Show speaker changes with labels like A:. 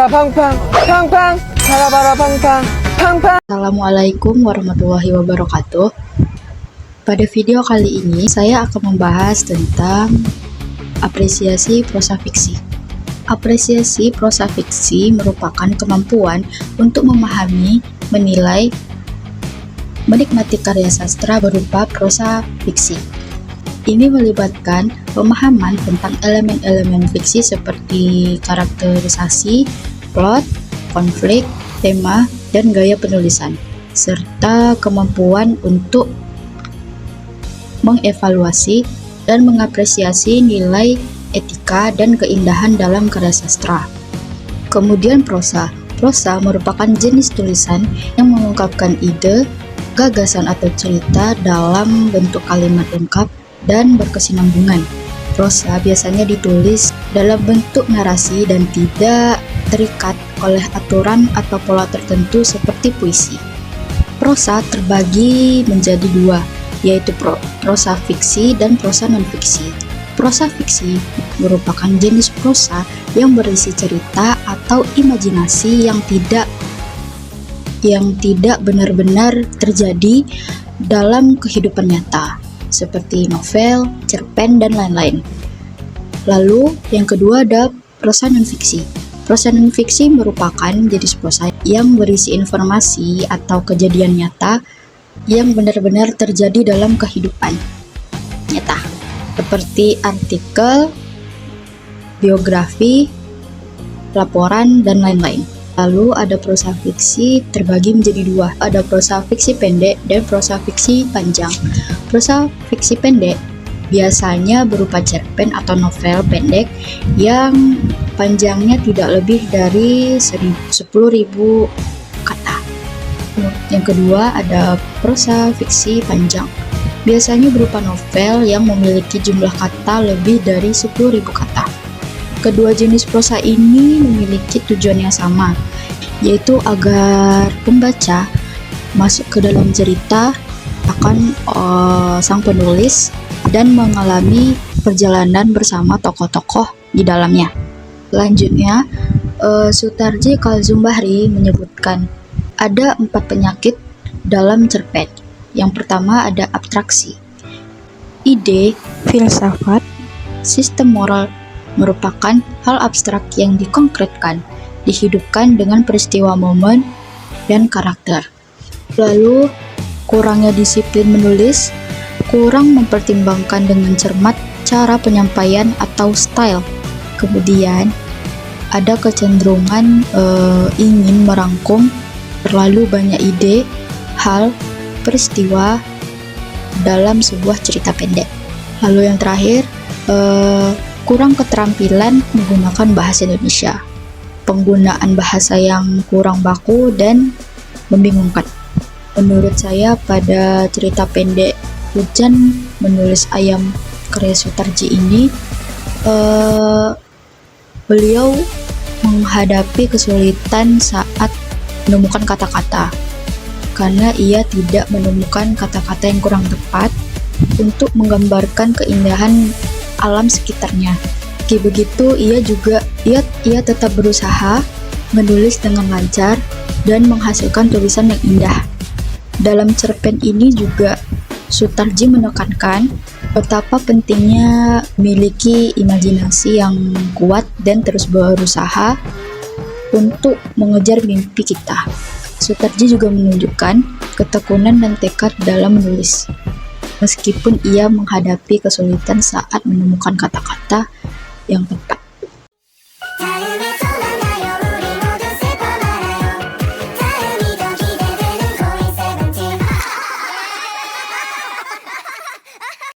A: 팡팡 팡팡 바라바라 팡팡 팡팡.
B: Assalamualaikum warahmatullahi wabarakatuh. Pada video kali ini saya akan membahas tentang apresiasi prosa fiksi. Apresiasi prosa fiksi merupakan kemampuan untuk memahami, menilai, menikmati karya sastra berupa prosa fiksi. Ini melibatkan pemahaman tentang elemen-elemen fiksi seperti karakterisasi, plot, konflik, tema, dan gaya penulisan, serta kemampuan untuk mengevaluasi dan mengapresiasi nilai etika dan keindahan dalam karya sastra. Kemudian prosa. Prosa merupakan jenis tulisan yang mengungkapkan ide, gagasan atau cerita dalam bentuk kalimat lengkap dan berkesinambungan. Prosa biasanya ditulis dalam bentuk narasi dan tidak terikat oleh aturan atau pola tertentu seperti puisi. Prosa terbagi menjadi dua, yaitu prosa fiksi dan prosa non-fiksi. Prosa fiksi merupakan jenis prosa yang berisi cerita atau imajinasi yang tidak benar-benar terjadi dalam kehidupan nyata, seperti novel, cerpen, dan lain-lain. Lalu yang kedua ada prosa non-fiksi. Prosa non-fiksi merupakan jenis prosa yang berisi informasi atau kejadian nyata yang benar-benar terjadi dalam kehidupan nyata, seperti artikel, biografi, laporan, dan lain-lain. Lalu ada prosa fiksi terbagi menjadi dua, ada prosa fiksi pendek dan prosa fiksi panjang. Prosa fiksi pendek biasanya berupa cerpen atau novel pendek yang panjangnya tidak lebih dari 10.000 kata. Yang kedua ada prosa fiksi panjang, biasanya berupa novel yang memiliki jumlah kata lebih dari 10.000 kata. Kedua jenis prosa ini memiliki tujuan yang sama, yaitu agar pembaca masuk ke dalam cerita akan sang penulis dan mengalami perjalanan bersama tokoh-tokoh di dalamnya. Selanjutnya, Sutarji Kalzumbahri menyebutkan ada 4 penyakit dalam cerpen. Yang pertama ada abstraksi. Ide, filsafat, sistem moral merupakan hal abstrak yang dikonkretkan, dihidupkan dengan peristiwa momen dan karakter. Lalu, kurangnya disiplin menulis, kurang mempertimbangkan dengan cermat cara penyampaian atau style. Kemudian, ada kecenderungan ingin merangkum terlalu banyak ide, hal, peristiwa dalam sebuah cerita pendek. Lalu yang terakhir, kurang keterampilan menggunakan bahasa Indonesia, penggunaan bahasa yang kurang baku dan membingungkan. Menurut saya pada cerita pendek Hujan Menulis Ayam karya Sutarji ini, beliau menghadapi kesulitan saat menemukan kata-kata karena ia tidak menemukan kata-kata yang kurang tepat untuk menggambarkan keindahan alam sekitarnya. Meski begitu, ia tetap berusaha menulis dengan lancar dan menghasilkan tulisan yang indah. Dalam cerpen ini juga Sutarji menekankan betapa pentingnya memiliki imajinasi yang kuat dan terus berusaha untuk mengejar mimpi kita. Sutarji juga menunjukkan ketekunan dan tekad dalam menulis, meskipun ia menghadapi kesulitan saat menemukan kata-kata yang tepat.